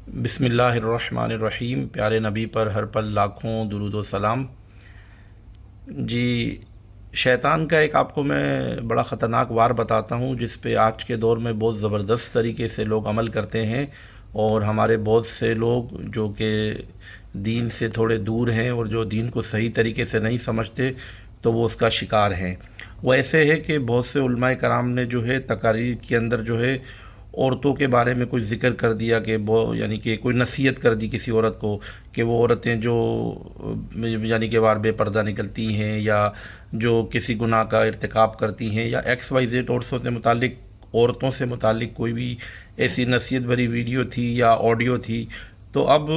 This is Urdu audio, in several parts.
بسم اللہ الرحمن الرحیم۔ پیارے نبی پر ہر پل لاکھوں درود و سلام۔ جی، شیطان کا ایک آپ کو میں بڑا خطرناک وار بتاتا ہوں جس پہ آج کے دور میں بہت زبردست طریقے سے لوگ عمل کرتے ہیں، اور ہمارے بہت سے لوگ جو کہ دین سے تھوڑے دور ہیں اور جو دین کو صحیح طریقے سے نہیں سمجھتے تو وہ اس کا شکار ہیں۔ وہ ایسے ہے کہ بہت سے علماء کرام نے جو ہے تقاریر کے اندر جو ہے عورتوں کے بارے میں کچھ ذکر کر دیا کہ وہ یعنی کہ کوئی نصیحت کر دی کسی عورت کو کہ وہ عورتیں جو یعنی کہ بار بے پردہ نکلتی ہیں یا جو کسی گناہ کا ارتکاب کرتی ہیں یا ایکس وائی زیڈ عورتوں سے متعلق کوئی بھی ایسی نصیحت بھری ویڈیو تھی یا آڈیو تھی، تو اب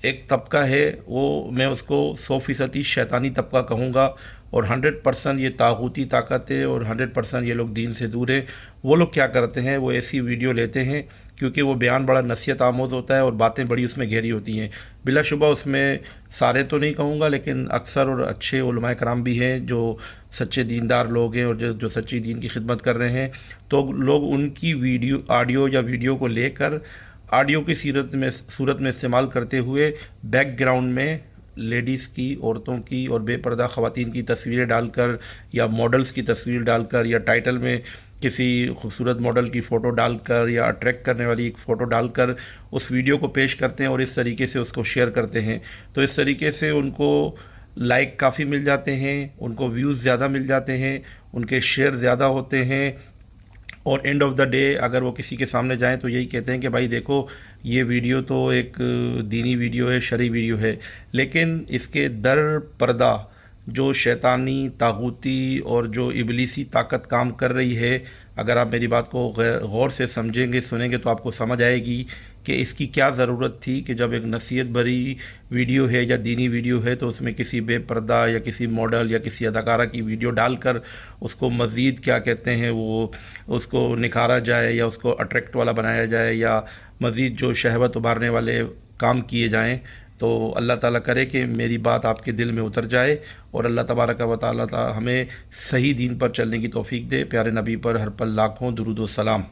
ایک طبقہ ہے، وہ میں اس کو 100% شیطانی طبقہ کہوں گا، اور 100% یہ طاغوتی طاقت ہے، اور 100% یہ لوگ دین سے دور ہیں۔ وہ لوگ کیا کرتے ہیں، وہ ایسی ویڈیو لیتے ہیں کیونکہ وہ بیان بڑا نصیحت آموز ہوتا ہے اور باتیں بڑی اس میں گہری ہوتی ہیں۔ بلا شبہ اس میں سارے تو نہیں کہوں گا، لیکن اکثر اور اچھے علماء کرام بھی ہیں جو سچے دیندار لوگ ہیں اور جو سچی دین کی خدمت کر رہے ہیں، تو لوگ ان کی آڈیو یا ویڈیو کو لے کر آڈیو کی صورت میں استعمال کرتے ہوئے بیک گراؤنڈ میں لیڈیز کی، عورتوں کی اور بے پردہ خواتین کی تصویریں ڈال کر یا ماڈلز کی تصویر ڈال کر یا ٹائٹل میں کسی خوبصورت ماڈل کی فوٹو ڈال کر یا اٹریکٹ کرنے والی ایک فوٹو ڈال کر اس ویڈیو کو پیش کرتے ہیں اور اس طریقے سے اس کو شیئر کرتے ہیں۔ تو اس طریقے سے ان کو لائک کافی مل جاتے ہیں، ان کو ویوز زیادہ مل جاتے ہیں، ان کے شیئر زیادہ ہوتے ہیں، اور اینڈ آف دا ڈے اگر وہ کسی کے سامنے جائیں تو یہی کہتے ہیں کہ بھائی دیکھو یہ ویڈیو تو ایک دینی ویڈیو ہے، شرعی ویڈیو ہے، لیکن اس کے در پردہ جو شیطانی، طاغوتی اور جو ابلیسی طاقت کام کر رہی ہے، اگر آپ میری بات کو غور سے سمجھیں گے، سنیں گے، تو آپ کو سمجھ آئے گی کہ اس کی کیا ضرورت تھی کہ جب ایک نصیحت بھری ویڈیو ہے یا دینی ویڈیو ہے تو اس میں کسی بے پردہ یا کسی ماڈل یا کسی اداکارہ کی ویڈیو ڈال کر اس کو مزید کیا کہتے ہیں وہ اس کو نکھارا جائے یا اس کو اٹریکٹ والا بنایا جائے یا مزید جو شہوت ابھارنے والے کام کیے جائیں۔ تو اللہ تعالیٰ کرے کہ میری بات آپ کے دل میں اتر جائے، اور اللہ تبارک و تعالیٰ ہمیں صحیح دین پر چلنے کی توفیق دے۔ پیارے نبی پر ہر پل لاکھوں درود و سلام۔